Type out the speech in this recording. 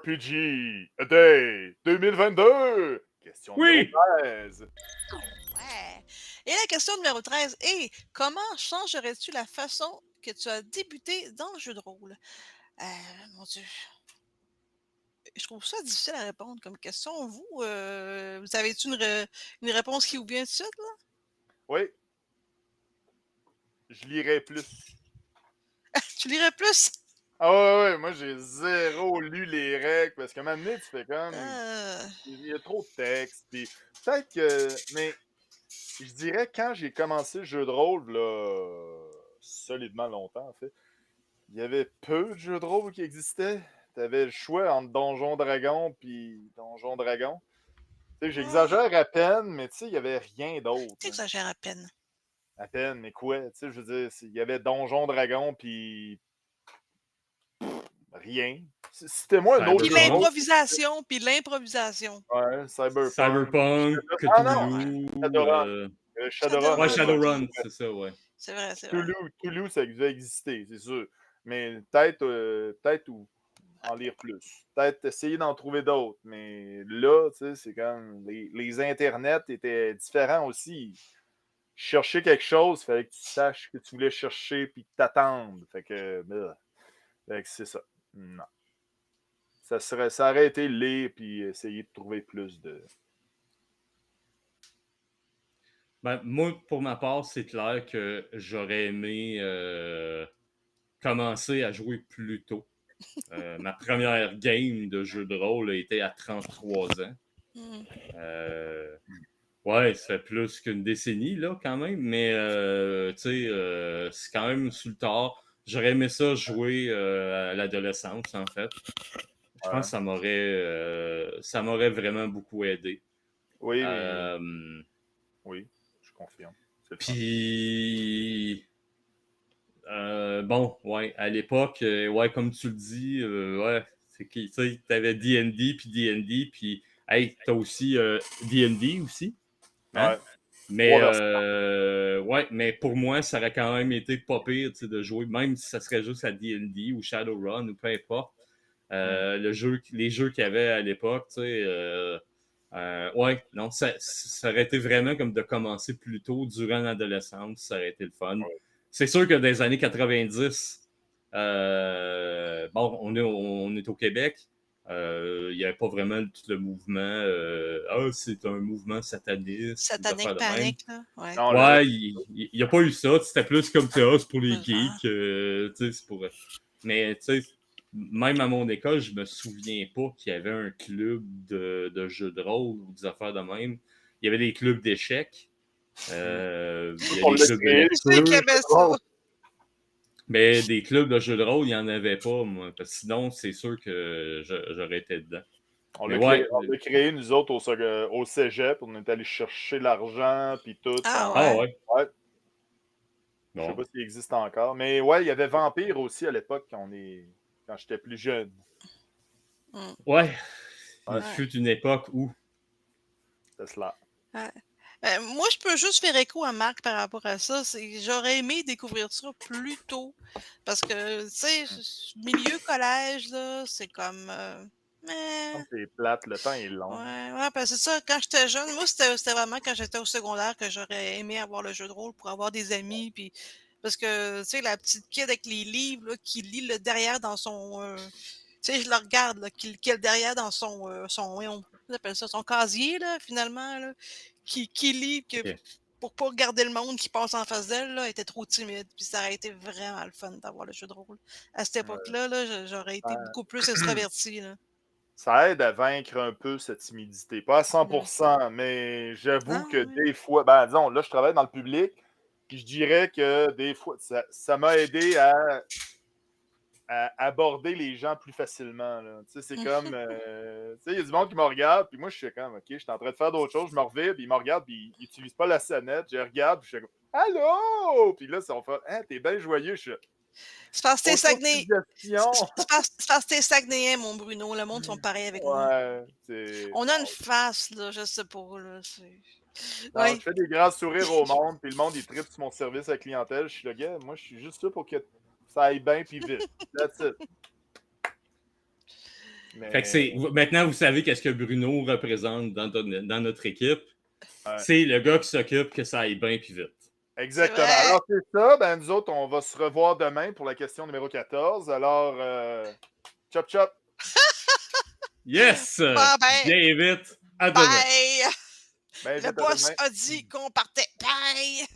RPG A Day 2022. Question numéro Oui! 13. Ouais. Et la question numéro 13 est comment changerais-tu la façon que tu as débuté dans le jeu de rôle? Mon Dieu. Je trouve ça difficile à répondre comme question. Vous avez-tu une réponse qui vous vient tout de suite, là? Oui. Je lirai plus. Tu lirais plus? Ah ouais, moi j'ai zéro lu les règles parce qu'à un moment donné, tu fais comme. Euh, Il y a trop de texte. Puis peut-être que. Mais je dirais quand j'ai commencé le jeu de rôle, là, solidement longtemps en fait, il y avait peu de jeux de rôle qui existaient. T'avais le choix entre Donjon Dragon puis Donjon Dragon. Tu sais, j'exagère à peine, mais tu sais, il n'y avait rien d'autre. Là. T'exagères à peine. À peine, mais quoi? Tu sais, je veux dire, il y avait Donjon Dragon puis rien. C'était moi un autre Puis jeu de rôle. l'improvisation. Ouais, Cyberpunk. Cyberpunk, Ah non! Cthulhu. Shadowrun. Shadowrun. Ouais, Shadowrun. Shadowrun, c'est ça, ouais. C'est vrai, c'est vrai. Cthulhu, ça devait exister, c'est sûr. Mais peut-être ou en lire plus. Peut-être essayer d'en trouver d'autres. Mais là, tu sais, c'est comme. Les internets étaient différents aussi. Chercher quelque chose, il fallait que tu saches que tu voulais chercher puis que t'attendes. Fait que c'est ça. Non. Ça aurait été lire puis essayer de trouver plus de. Ben, moi, pour ma part, c'est clair que j'aurais aimé commencer à jouer plus tôt. Ma première game de jeu de rôle a été à 33 ans. Hmm. Ouais, ça fait plus qu'une décennie, là, quand même, mais, tu sais, c'est quand même sous le tard. J'aurais aimé ça jouer à l'adolescence, en fait. Je pense que ça m'aurait vraiment beaucoup aidé. Oui, mais. Oui, je confirme. C'est le fun. Puis, bon, ouais, à l'époque, ouais, comme tu le dis, ouais, c'est que, tu sais, t'avais D&D, puis, hey, t'as aussi D&D aussi, hein? Ouais. Mais, Trois versions. ouais, mais pour moi, ça aurait quand même été pas pire, tu sais, de jouer, même si ça serait juste à D&D ou Shadowrun ou peu importe. Les jeux qu'il y avait à l'époque, tu sais, ouais, non, ça aurait été vraiment comme de commencer plus tôt durant l'adolescence, ça aurait été le fun. Ouais. C'est sûr que dans les années 90, bon, on est au Québec, il n'y avait pas vraiment tout le mouvement, c'est un mouvement sataniste, ou d'affaires Satanic de même. Panic, là. Ouais. Non, Ouais, il n'y a pas eu ça, c'était plus comme, c'est pour les Ah. geeks, tu sais, c'est pour... Mais, tu sais, même à mon école, je me souviens pas qu'il y avait un club de jeux de rôle ou des affaires de même. Il y avait des clubs d'échecs. Il y a on des l'a clubs de créé. Qui c'est qui lecture. aimait ça? Mais des clubs de jeux de rôle, il n'y en avait pas, moi. Parce que sinon, c'est sûr que j'aurais été dedans. On Mais l'a ouais. créé, nous autres, au cégep. On est allé chercher l'argent, puis tout. Ah Ah ouais. ouais. Ouais. Je sais Bon. pas s'il existe encore. Mais ouais, il y avait Vampire aussi à l'époque, quand j'étais plus jeune. Hmm. Ouais. Il Ouais, Ouais. fut une époque où. c'est cela. Ouais. Moi, je peux juste faire écho à Marc par rapport à ça. J'aurais aimé découvrir ça plus tôt. Parce que, tu sais, milieu collège, là, c'est comme. Mais, C'est plate, le temps est long. ouais, parce que c'est ça, quand j'étais jeune, moi, c'était vraiment quand j'étais au secondaire que j'aurais aimé avoir le jeu de rôle pour avoir des amis. Puis, parce que, tu sais, la petite kid avec les livres, là, qui lit le derrière dans son. Tu sais, je le regarde, là, qui a le derrière dans on appelle ça, son casier, là, finalement, là, qui lit Ok. pour pas regarder le monde qui passe en face d'elle, là, elle était trop timide. Puis ça aurait été vraiment le fun d'avoir le jeu de rôle. À cette époque-là, là, j'aurais été Ouais. beaucoup plus extraverti, là. Ça aide à vaincre un peu cette timidité. Pas à Mm. 100%, mais j'avoue Ah, que ouais. des fois, ben disons, là, je travaille dans le public, puis je dirais que des fois, ça m'a aidé à aborder les gens plus facilement. Là. Tu sais, c'est comme, tu sais, il y a du monde qui me regarde, puis moi, je suis comme, OK, je suis en train de faire d'autres choses, je me reviens, puis ils me regardent, puis ils n'utilisent pas la sonnette, je regarde, puis je suis comme, allô? Puis là, on fait, hein, t'es bien joyeux, je suis, C'est parce que t'es Saguenay. autosuggestion. C'est parce que t'es Saguenayen, mon Bruno. Le monde sont pareils avec moi. Ouais, c'est. On a une face, là, je sais pas, là. Non, je Oui. fais des grands sourires au monde, puis le monde, il tripe sur mon service à la clientèle. Je suis le gars, moi, je suis juste là pour que ça aille bien, puis vite. That's it. Fait que maintenant, vous savez qu'est-ce que Bruno représente dans notre équipe. Ouais. C'est le gars qui s'occupe que ça aille bien puis vite. Exactement. Alors, c'est ça. Ben, nous autres, on va se revoir demain pour la question numéro 14. Alors, chop chop. Yes! Bon, ben, Bien vite. À demain. bye! Ben, Le boss a dit qu'on partait. Bye!